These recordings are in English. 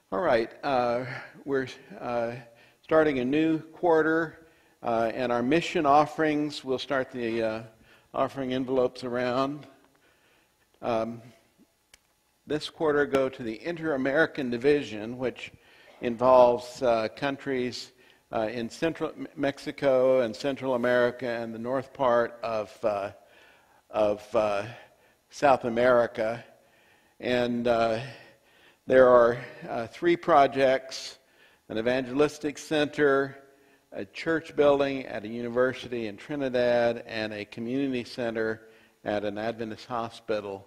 All right, we're starting a new quarter, and our mission offerings, we'll start the offering envelopes around. This quarter go to the Inter-American Division, which involves countries in Central Mexico and Central America and the north part of South America. And there are 3 projects: an evangelistic center, a church building at a university in Trinidad, and a community center at an Adventist hospital.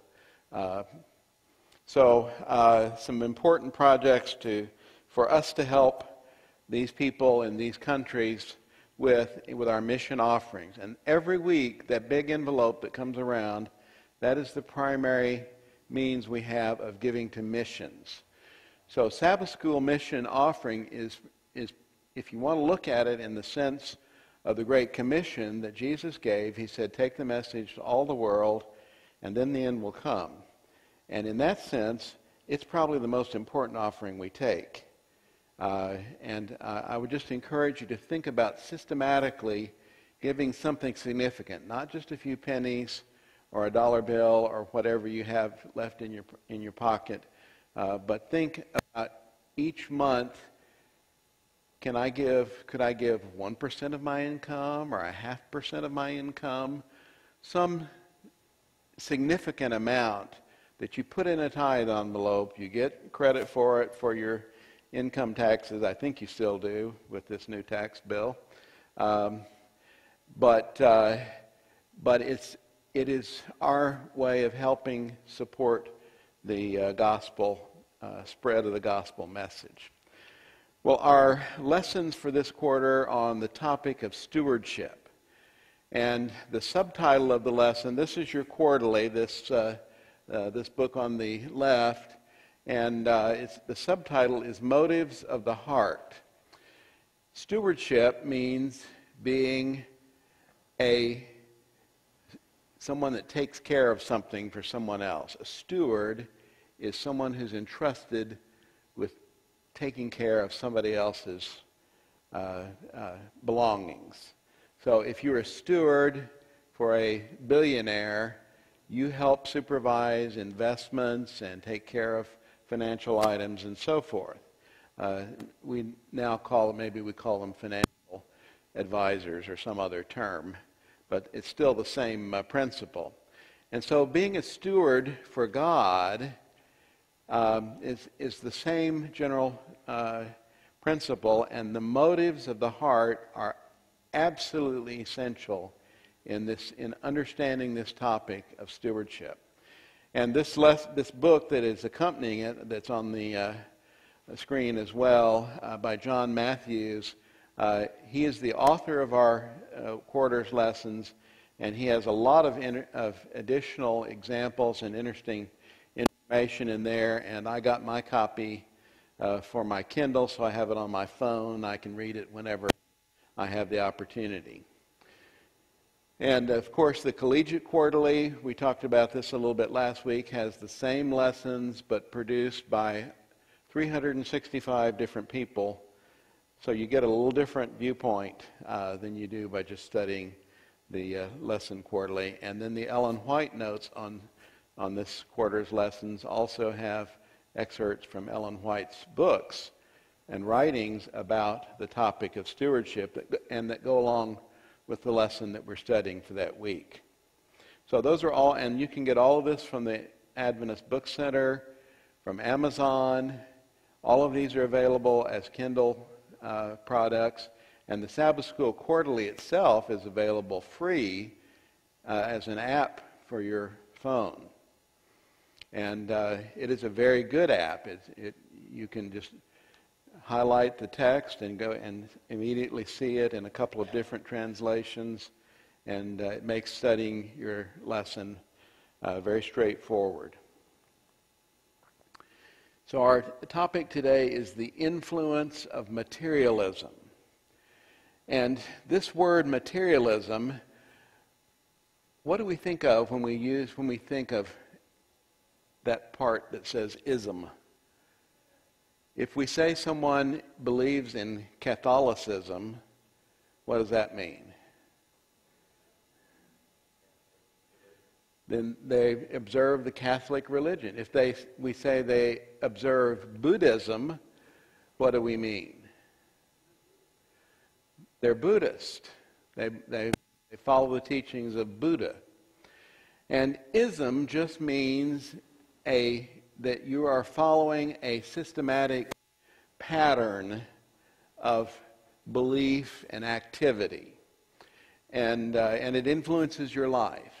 So some important projects for us to help these people in these countries with our mission offerings. And every week, that big envelope that comes around, that is the primary means we have of giving to missions. So Sabbath School mission offering is, if you want to look at it in the sense of the Great Commission that Jesus gave, he said, take the message to all the world, and then the end will come. And in that sense, it's probably the most important offering we take. And I would just encourage you to think about systematically giving something significant, not just a few pennies or a dollar bill or whatever you have left in your pocket, but think about each month. Could I give 1% of my income or a 0.5% of my income? Some significant amount that you put in a tithe envelope. You get credit for it for your income taxes. I think you still do with this new tax bill. But it is our way of helping support the gospel, spread of the gospel message. Well, our lessons for this quarter on the topic of stewardship. And the subtitle of the lesson, this is your quarterly, this book on the left, and the subtitle is Motives of the Heart. Stewardship means being someone that takes care of something for someone else. A steward is someone who's entrusted with taking care of somebody else's belongings. So if you're a steward for a billionaire, you help supervise investments and take care of financial items and so forth. We now call them financial advisors or some other term, but it's still the same principle. And so being a steward for God is the same general principle, and the motives of the heart are absolutely essential in understanding this topic of stewardship. And this book that is accompanying it, that's on the screen as well, by John Matthews, he is the author of our quarter's lessons, and he has a lot of additional examples and interesting information in there. And I got my copy for my Kindle, so I have it on my phone. I can read it whenever I have the opportunity. And of course, the Collegiate Quarterly, we talked about this a little bit last week, has the same lessons but produced by 365 different people. So you get a little different viewpoint than you do by just studying the lesson quarterly. And then the Ellen White notes on this quarter's lessons also have excerpts from Ellen White's books and writings about the topic of stewardship that go along with the lesson that we're studying for that week. So those are all, and you can get all of this from the Adventist Book Center, from Amazon. All of these are available as Kindle products, and the Sabbath School Quarterly itself is available free as an app for your phone. And it is a very good app. You can just highlight the text and go and immediately see it in a couple of different translations, and it makes studying your lesson very straightforward. So our topic today is the influence of materialism. And this word materialism, what do we think of when we think of that part that says ism? If we say someone believes in Catholicism, what does that mean? Then they observe the Catholic religion. If we say they observe Buddhism, what do we mean? They're Buddhist. They follow the teachings of Buddha. And ism just means that you are following a systematic pattern of belief and activity. And it influences your life.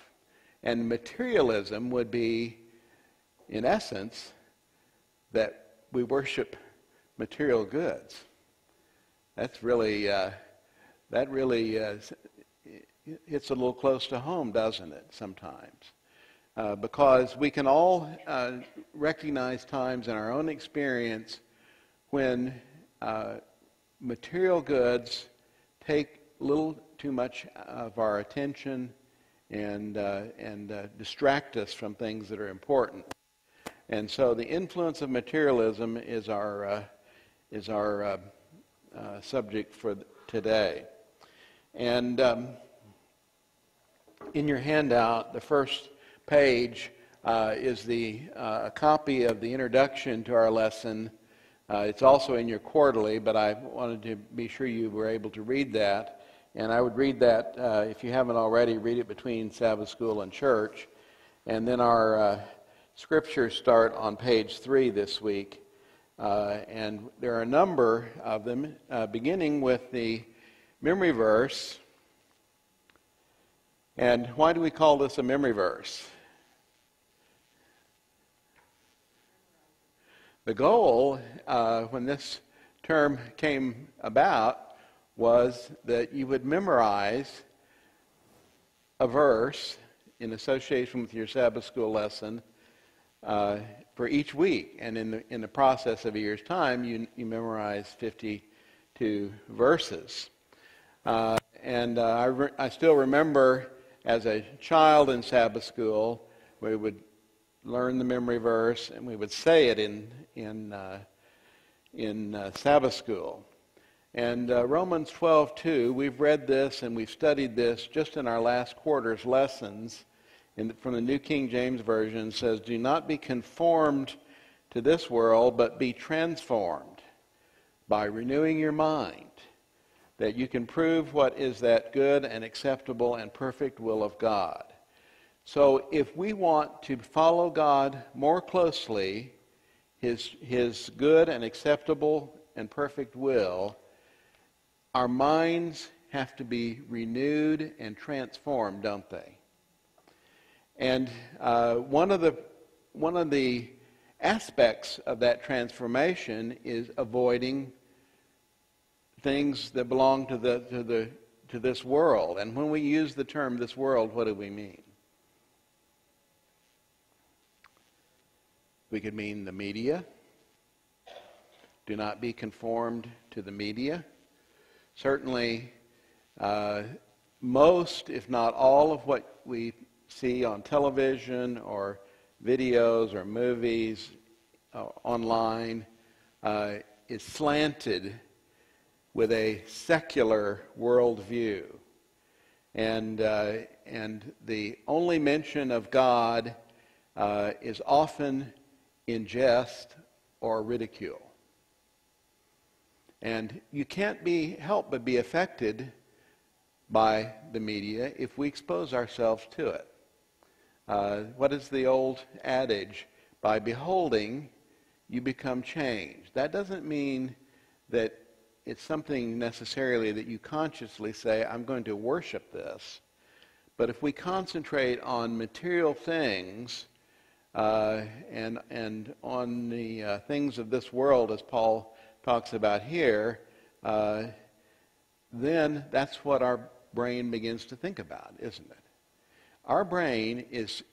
And materialism would be, in essence, that we worship material goods. That's really, hits a little close to home, doesn't it, sometimes? Because we can all recognize times in our own experience when material goods take a little too much of our attention and distract us from things that are important. And so the influence of materialism is our subject for today. And in your handout, the first page is a copy of the introduction to our lesson. It's also in your quarterly, but I wanted to be sure you were able to read that. And I would read that, if you haven't already, read it between Sabbath school and church. And then our scriptures start on page 3 this week. And there are a number of them, beginning with the memory verse. And why do we call this a memory verse? The goal, when this term came about, was that you would memorize a verse in association with your Sabbath school lesson for each week. And in the process of a year's time, you memorize 52 verses. And I still remember as a child in Sabbath school, we would learn the memory verse and we would say it in Sabbath school. And Romans 12:2, we've read this and we've studied this just in our last quarter's lessons from the New King James Version. Says, do not be conformed to this world, but be transformed by renewing your mind, that you can prove what is that good and acceptable and perfect will of God. So if we want to follow God more closely, His good and acceptable and perfect will, our minds have to be renewed and transformed, don't they? And one of the aspects of that transformation is avoiding things that belong to this world. And when we use the term "this world," what do we mean? We could mean the media. Do not be conformed to the media. Certainly, most, if not all, of what we see on television or videos or movies online is slanted with a secular worldview. And the only mention of God is often in jest or ridicule. And you can't help but be affected by the media if we expose ourselves to it. What is the old adage? By beholding, you become changed. That doesn't mean that it's something necessarily that you consciously say, I'm going to worship this. But if we concentrate on material things and on the things of this world, as Paul talks about here, then that's what our brain begins to think about, isn't it? Our brain is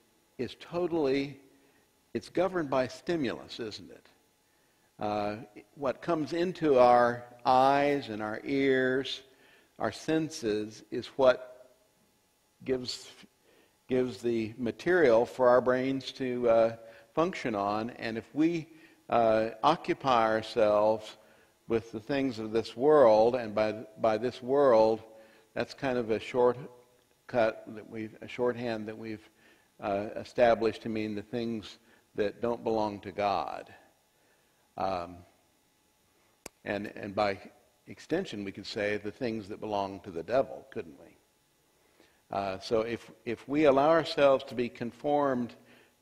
totally, it's governed by stimulus, isn't it? What comes into our eyes and our ears, our senses, is what gives the material for our brains to function on. And if we occupy ourselves with the things of this world, and by this world, that's kind of a shorthand that we've established to mean the things that don't belong to God. And by extension, we could say the things that belong to the devil, couldn't we? So if we allow ourselves to be conformed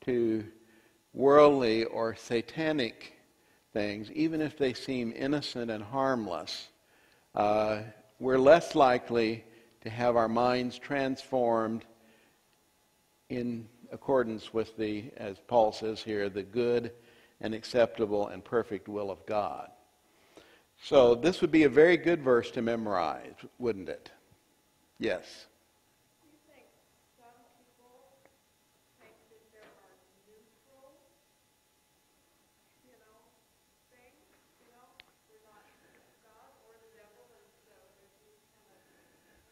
to worldly or satanic things, even if they seem innocent and harmless, we're less likely to have our minds transformed in accordance with the, as Paul says here, the good and acceptable and perfect will of God. So this would be a very good verse to memorize, wouldn't it? Yes. Do you think some people think that there are neutral, things, they're not God or the devil, and so they're just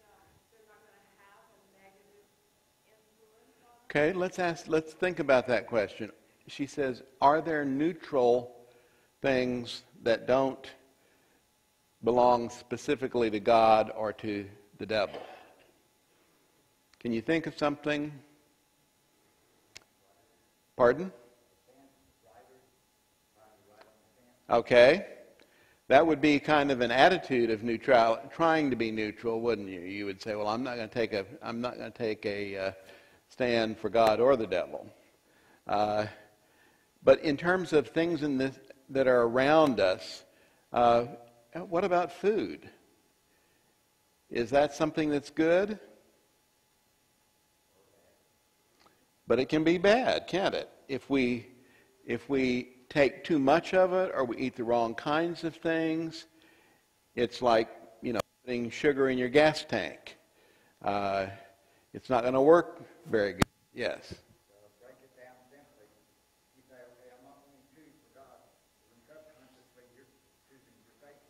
they're not going to have a negative influence on them? Okay, let's think about that question. She says, are there neutral things that don't belong specifically to God or to the devil? Can you think of something? Pardon? Okay. That would be kind of an attitude of neutrality, trying to be neutral, wouldn't you? You would say, well, I'm not going to take a stand for God or the devil. But in terms of things in this that are around us, what about food? Is that something that's good? But it can be bad, can't it? If we take too much of it, or we eat the wrong kinds of things, it's like, putting sugar in your gas tank. It's not going to work very good. Yes. Break it down simply. You say, okay, I'm not going to choose for God. Subconsciously, you're choosing for Satan.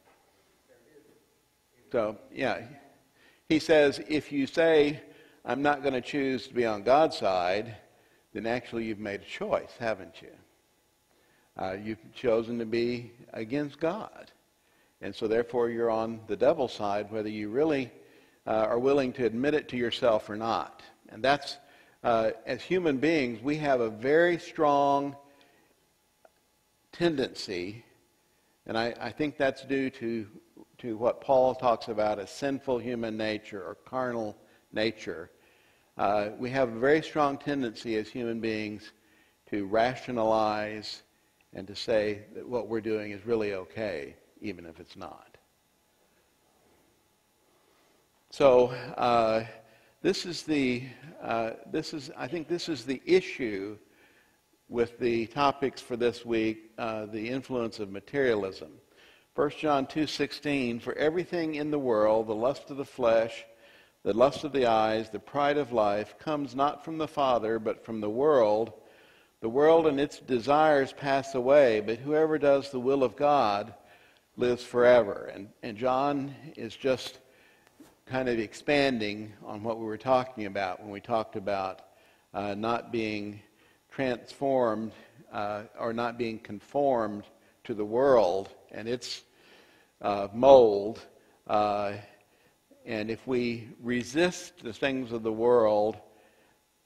There it is. So, yeah. He says, if you say, I'm not going to choose to be on God's side, then actually you've made a choice, haven't you? You've chosen to be against God. And so therefore you're on the devil's side, whether you really are willing to admit it to yourself or not. And that's, as human beings, we have a very strong tendency, and I think that's due to what Paul talks about as sinful human nature or carnal nature. We have a very strong tendency as human beings to rationalize and to say that what we're doing is really okay, even if it's not. So I think this is the issue with the topics for this week, the influence of materialism. 1 John 2:16, for everything in the world, the lust of the flesh, the lust of the eyes, the pride of life, comes not from the Father, but from the world. The world and its desires pass away, but whoever does the will of God lives forever. And John is just kind of expanding on what we were talking about when we talked about not being transformed or not being conformed to the world and its mold. And if we resist the things of the world,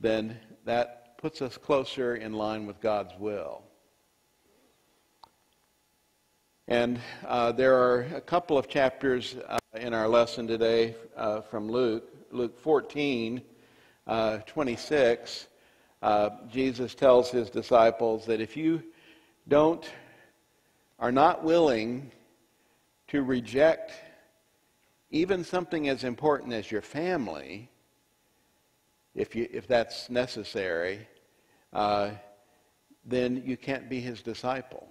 then that puts us closer in line with God's will. And there are a couple of chapters in our lesson today from Luke 14, 26. Jesus tells his disciples that if you are not willing to reject even something as important as your family, if that's necessary, then you can't be his disciple.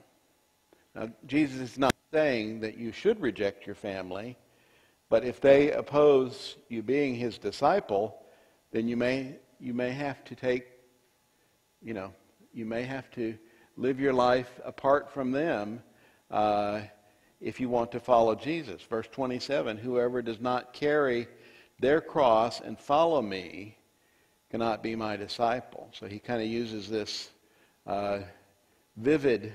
Now, Jesus is not saying that you should reject your family, but if they oppose you being his disciple, then you may have to you may have to live your life apart from them if you want to follow Jesus. Verse 27, whoever does not carry their cross and follow me cannot be my disciple. So he kind of uses this vivid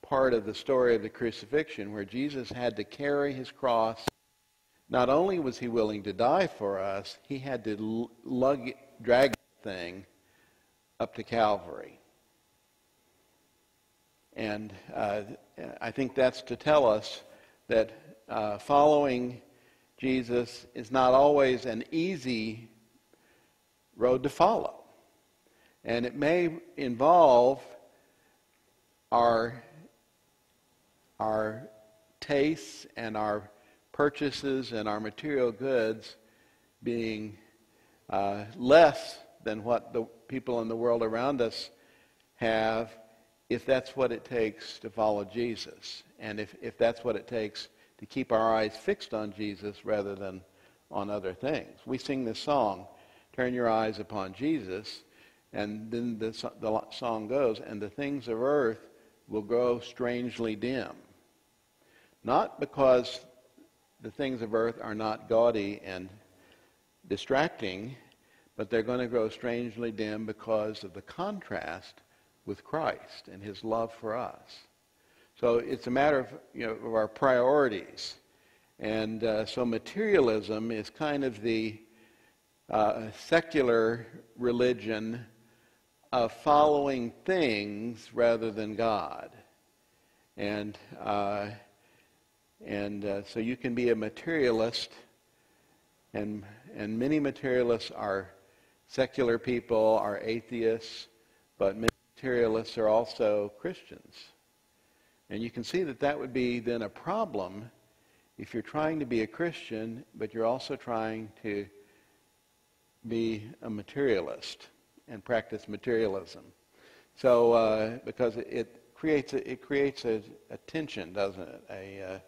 part of the story of the crucifixion where Jesus had to carry his cross. Not only was he willing to die for us, he had to drag the thing up to Calvary. And I think that's to tell us that following Jesus is not always an easy road to follow. And it may involve our tastes and our purchases and our material goods being less than what the people in the world around us have, if that's what it takes to follow Jesus, and if that's what it takes to keep our eyes fixed on Jesus rather than on other things. We sing this song, "Turn your eyes upon Jesus," and then the song goes, "And the things of earth will grow strangely dim." Not because the things of earth are not gaudy and distracting, but they're going to grow strangely dim because of the contrast with Christ and his love for us. So it's a matter of, of our priorities. And so materialism is kind of the secular religion of following things rather than God. And so you can be a materialist, and many materialists are secular people, are atheists, but many materialists are also Christians. And you can see that would be then a problem if you're trying to be a Christian, but you're also trying to be a materialist and practice materialism. So because it creates a tension, doesn't it?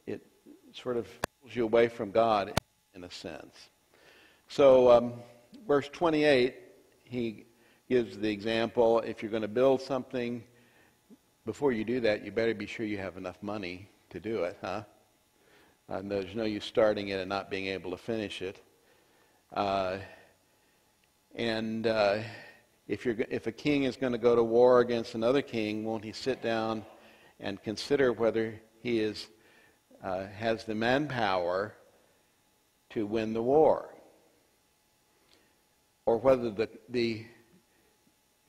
It sort of pulls you away from God in a sense. So verse 28, he gives the example, if you're going to build something, before you do that, you better be sure you have enough money to do it, huh? There's no use starting it and not being able to finish it. If a king is going to go to war against another king, won't he sit down and consider whether he has the manpower to win the war, or whether the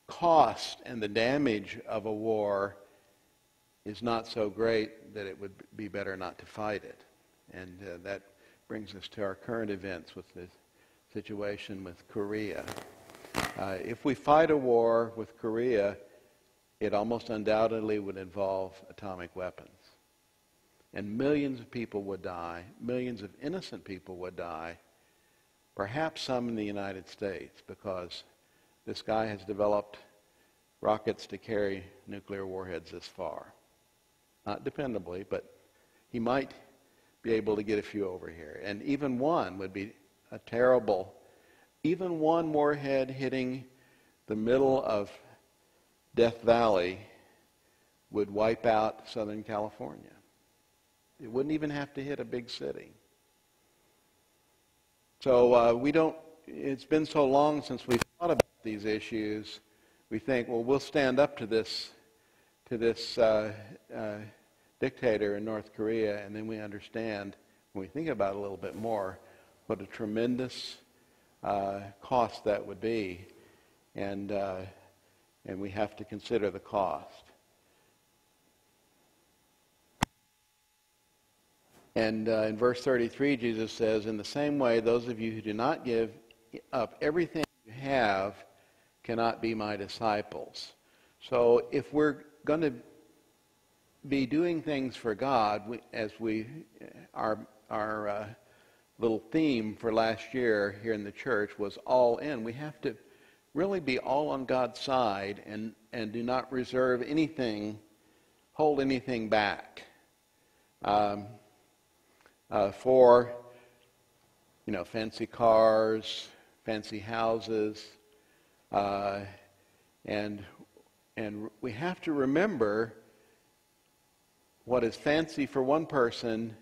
cost and the damage of a war is not so great that it would be better not to fight it. And that brings us to our current events with the situation with Korea. If we fight a war with Korea, it almost undoubtedly would involve atomic weapons. And millions of people would die, millions of innocent people would die, perhaps some in the United States, because this guy has developed rockets to carry nuclear warheads this far. Not dependably, but he might be able to get a few over here. And even one would be a terrible, even one warhead hitting the middle of Death Valley would wipe out Southern California. It wouldn't even have to hit a big city. So it's been so long since we've thought about these issues, we think, well, we'll stand up to this dictator in North Korea, and then we understand, when we think about it a little bit more, what a tremendous cost that would be, and we have to consider the cost. And in verse 33, Jesus says, "In the same way, those of you who do not give up everything you have cannot be my disciples." So if we're going to be doing things for God, our little theme for last year here in the church was all in. We have to really be all on God's side and do not reserve anything, hold anything back for fancy cars, fancy houses, and we have to remember what is fancy for one person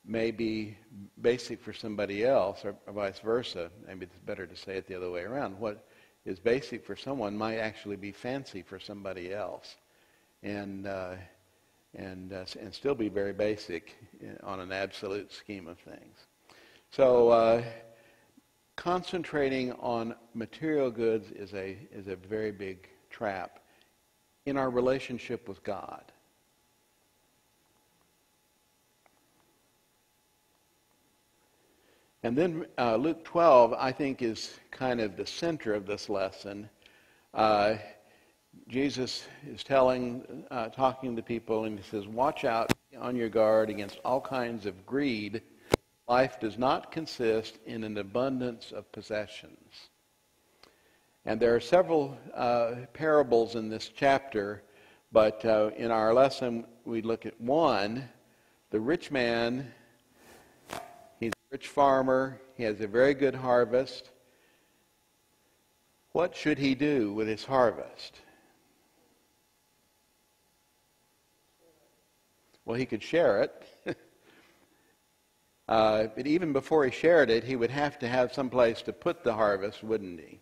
may be basic for somebody else, or vice versa. Maybe it's better to say it the other way around. What is basic for someone might actually be fancy for somebody else, and still be very basic on an absolute scheme of things. So concentrating on material goods is a very big trap in our relationship with God. And then Luke 12, I think, is kind of the center of this lesson. Jesus is talking to people, and he says, watch out on your guard against all kinds of greed. Life does not consist in an abundance of possessions. And there are several parables in this chapter, but in our lesson we look at one. The rich man, he's a rich farmer, he has a very good harvest. What should he do with his harvest? Well, he could share it. But even before he shared it, he would have to have some place to put the harvest, wouldn't he?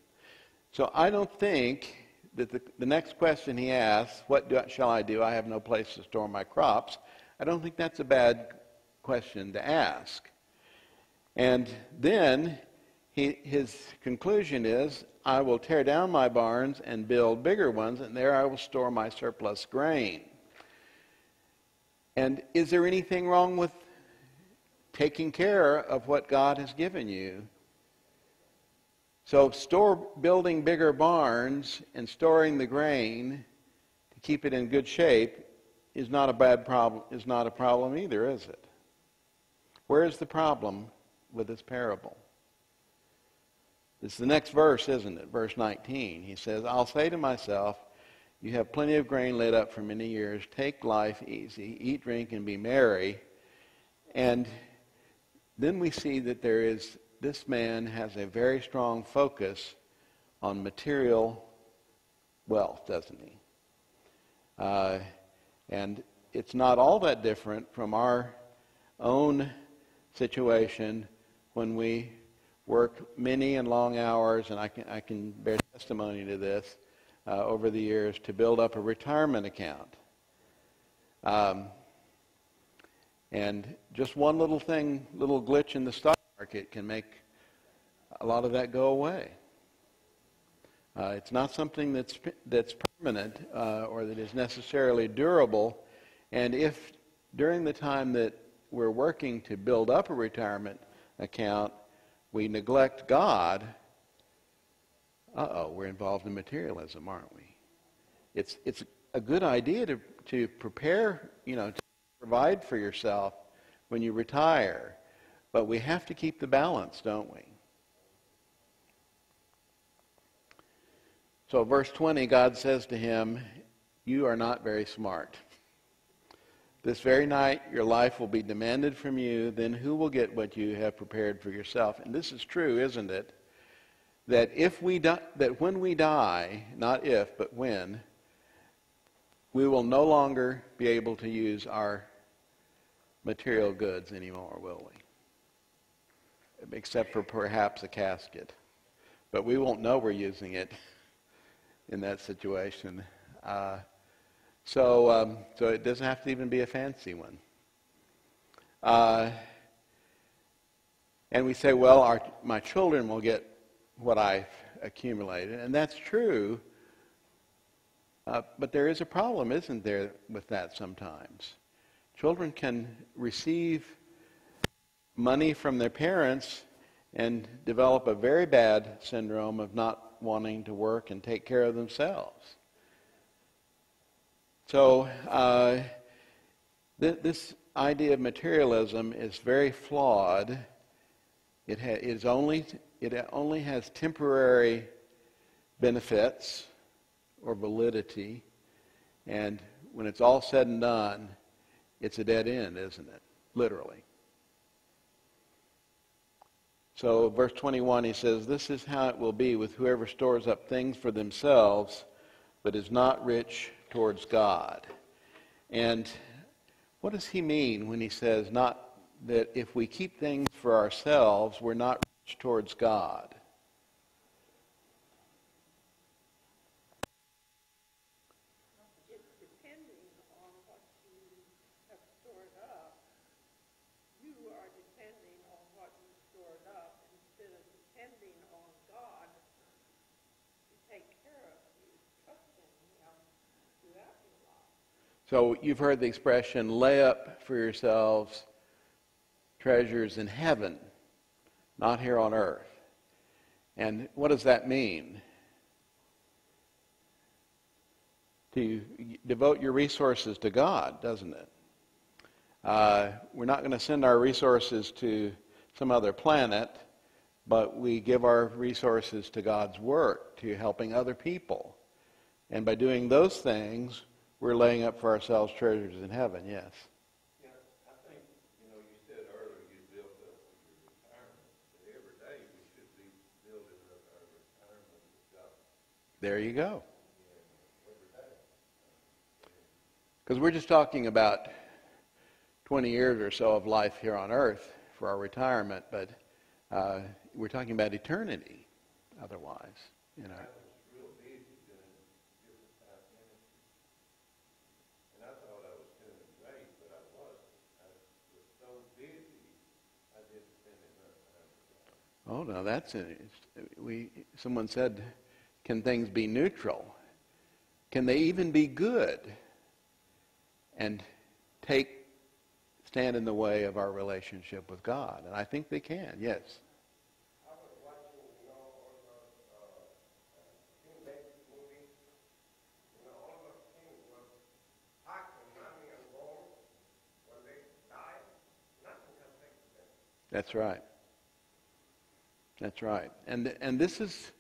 So I don't think that the next question he asks, shall I do? I have no place to store my crops. I don't think that's a bad question to ask. And then his conclusion is, I will tear down my barns and build bigger ones, and there I will store my surplus grain. And is there anything wrong with taking care of what God has given you? So building bigger barns and storing the grain to keep it in good shape is not a bad problem, is not a problem either, is it? Where is the problem with this parable? It's the next verse, isn't it? Verse 19. He says, I'll say to myself, you have plenty of grain laid up for many years. Take life easy. Eat, drink, and be merry. And then we see that this man has a very strong focus on material wealth, doesn't he? And it's not all that different from our own situation when we work many and long hours, and I can bear testimony to this, over the years, to build up a retirement account. And just one little glitch in the stock market can make a lot of that go away. It's not something that's permanent or that is necessarily durable. And if during the time that we're working to build up a retirement account, we neglect God, we're involved in materialism, aren't we? It's a good idea to prepare, to provide for yourself when you retire, but we have to keep the balance, don't we? So verse 20, God says to him, you are not very smart. This very night your life will be demanded from you, then who will get what you have prepared for yourself? And this is true, isn't it? That when we die, not if, but when, we will no longer be able to use our material goods anymore, will we? Except for perhaps a casket. But we won't know we're using it in that situation. So it doesn't have to even be a fancy one. And we say, well, my children will get what I've accumulated. And that's true. But there is a problem, isn't there, with that sometimes? Children can receive money from their parents and develop a very bad syndrome of not wanting to work and take care of themselves. So this idea of materialism is very flawed. It only has temporary benefits or validity, and when it's all said and done, it's a dead end, isn't it? Literally. So verse 21, he says, this is how it will be with whoever stores up things for themselves, but is not rich towards God. And what does he mean when he says not that if we keep things for ourselves, we're not rich towards God? stored up, you are depending on what you stored up instead of depending on God to take care of you, trusting Him throughout your life. So you've heard the expression, lay up for yourselves treasures in heaven, not here on earth. And what does that mean? To devote your resources to God, doesn't it? We're not going to send our resources to some other planet, but we give our resources to God's work, to helping other people. And by doing those things, we're laying up for ourselves treasures in heaven, yes. Yeah, I think, you said earlier you built up your retirement, but every day we should be building up our retirement with God. There you go. Because we're just talking about 20 years or so of life here on earth for our retirement, but we're talking about eternity otherwise, I was real busy doing different type of ministry. And I thought I was doing great, but I wasn't. I was so busy, I didn't spend enough time with God. Oh, no, that's it. Someone said, can things be neutral? Can they even be good? And stand in the way of our relationship with God. And I think they can, yes. I was watching, on the King David movie, all the kings were packing money and gold. When they died, nothing can take them. That's right. That's right. And this is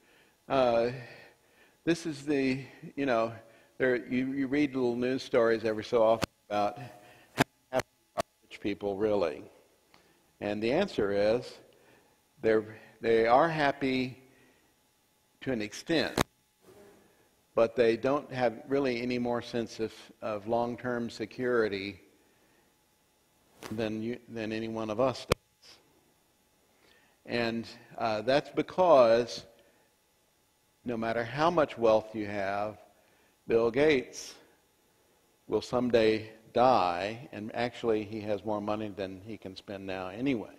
the, you read little news stories every so often about how happy are rich people really. And the answer is they are happy to an extent, but they don't have really any more sense of long-term security than any one of us does. And that's because no matter how much wealth you have, Bill Gates will someday die, and actually he has more money than he can spend now anyway.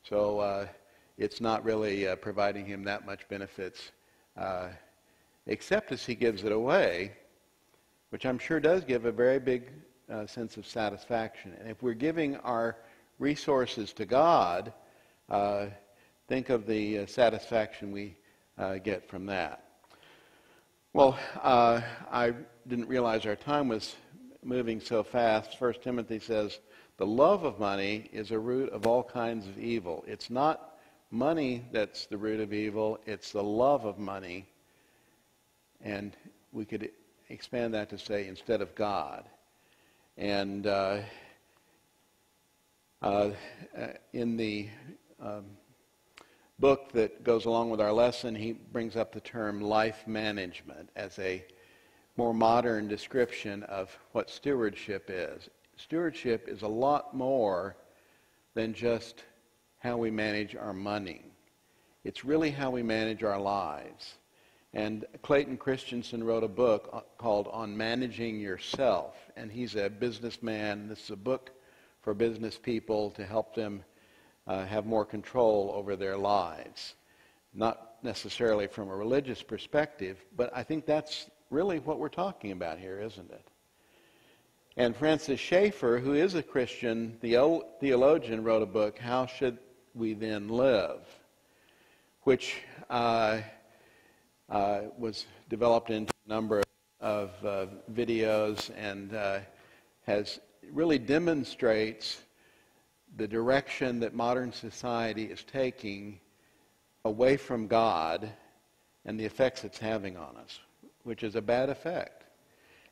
So it's not really providing him that much benefits, except as he gives it away, which I'm sure does give a very big sense of satisfaction. And if we're giving our resources to God, think of the satisfaction we get from that. Well, I didn't realize our time was moving so fast. 1 Timothy says, the love of money is a root of all kinds of evil. It's not money that's the root of evil, it's the love of money. And we could expand that to say, instead of God. And in the book that goes along with our lesson, he brings up the term life management as a more modern description of what stewardship is. Stewardship is a lot more than just how we manage our money. It's really how we manage our lives. And Clayton Christensen wrote a book called On Managing Yourself, and he's a businessman. This is a book for business people to help them have more control over their lives. Not necessarily from a religious perspective, but I think that's really what we're talking about here, isn't it? And Francis Schaeffer, who is a Christian theologian, wrote a book, How Should We Then Live?, which was developed into a number of videos and really demonstrates the direction that modern society is taking away from God and the effects it's having on us, which is a bad effect.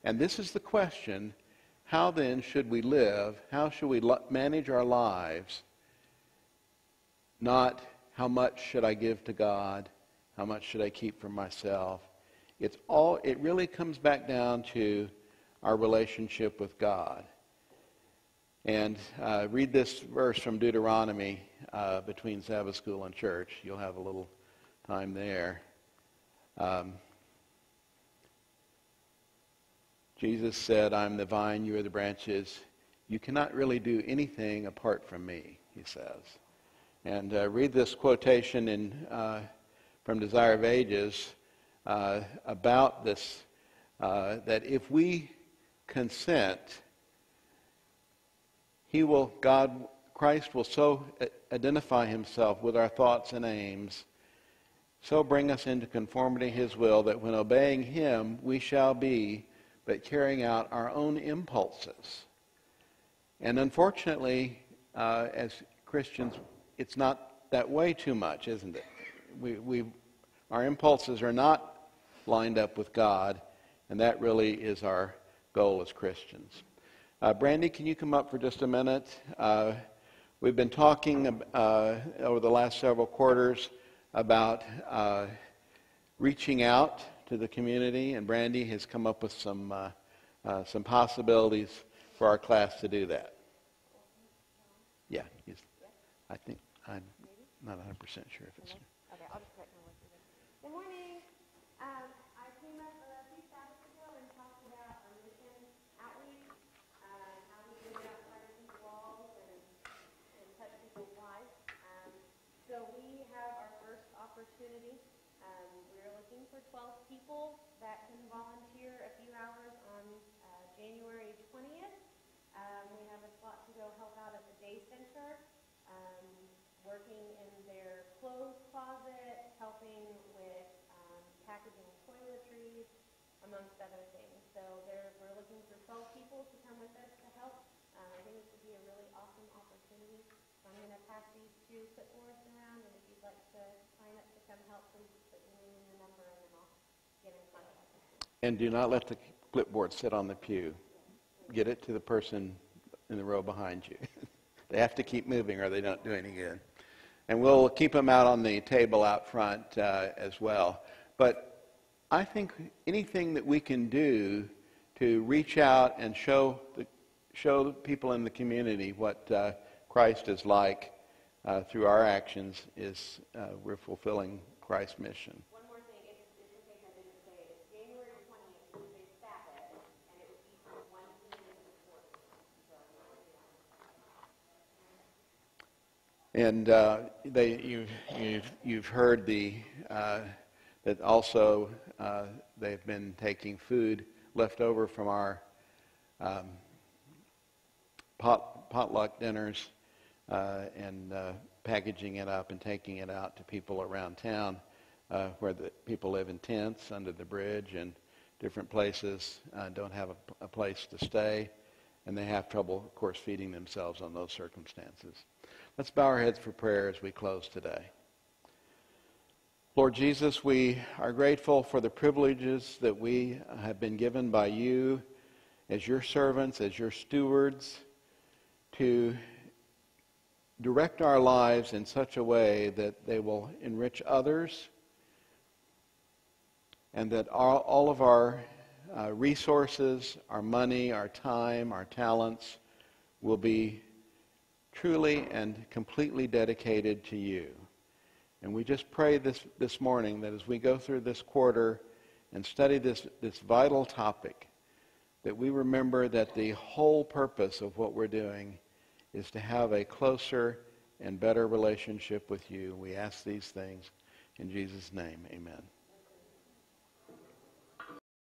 And this is the question, how then should we live? How should we manage our lives? Not how much should I give to God? How much should I keep for myself? It really comes back down to our relationship with God. And read this verse from Deuteronomy between Sabbath school and church. You'll have a little time there. Jesus said, I'm the vine, you are the branches. you cannot really do anything apart from me, he says. And read this quotation from Desire of Ages about this, that if we consent, Christ will so identify himself with our thoughts and aims, so bring us into conformity to his will, that when obeying him, we shall be but carrying out our own impulses. And unfortunately, as Christians, it's not that way too much, isn't it? Our impulses are not lined up with God, and that really is our goal as Christians. Brandy, can you come up for just a minute? We've been talking over the last several quarters about reaching out to the community, and Brandy has come up with some possibilities for our class to do that. Yeah, I think I'm not 100% sure if it's. Okay, I'll just correct my words. Good morning. I came up a few Sabbaths ago and talked about our mission outreach, how we can get outside of these walls and touch people's lives. So we have our first opportunity. We're looking for 12 people that can volunteer a few hours on January 20th. We have a slot to go help out at the day center, working in their clothes closet, helping with packaging toiletries, amongst other things. So we're looking for 12 people to come with us to help. I think this would be a really awesome opportunity. So I'm going to pass these two clipboards around, and if you'd like to sign up to come help, please put your name and your number, and then I'll get in contact with you. And do not let the clipboard sit on the pew. Get it to the person in the row behind you. They have to keep moving or they don't do any good. And we'll keep them out on the table out front as well. But I think anything that we can do to reach out and show the people in the community what Christ is like through our actions is we're fulfilling Christ's mission. One more thing, it's in case I didn't say it. It's January 20th, it's a Sabbath, and it would be from 1 p.m. to 4 p.m. And you've heard that also they've been taking food left over from our potluck dinners and packaging it up and taking it out to people around town where the people live in tents under the bridge and different places, don't have a place to stay, and they have trouble, of course, feeding themselves on those circumstances. Let's bow our heads for prayer as we close today. Lord Jesus, we are grateful for the privileges that we have been given by you as your servants, as your stewards, to direct our lives in such a way that they will enrich others, and that all of our resources, our money, our time, our talents will be truly and completely dedicated to you. And we just pray this morning that as we go through this quarter and study this vital topic, that we remember that the whole purpose of what we're doing is to have a closer and better relationship with you. We ask these things in Jesus' name. Amen.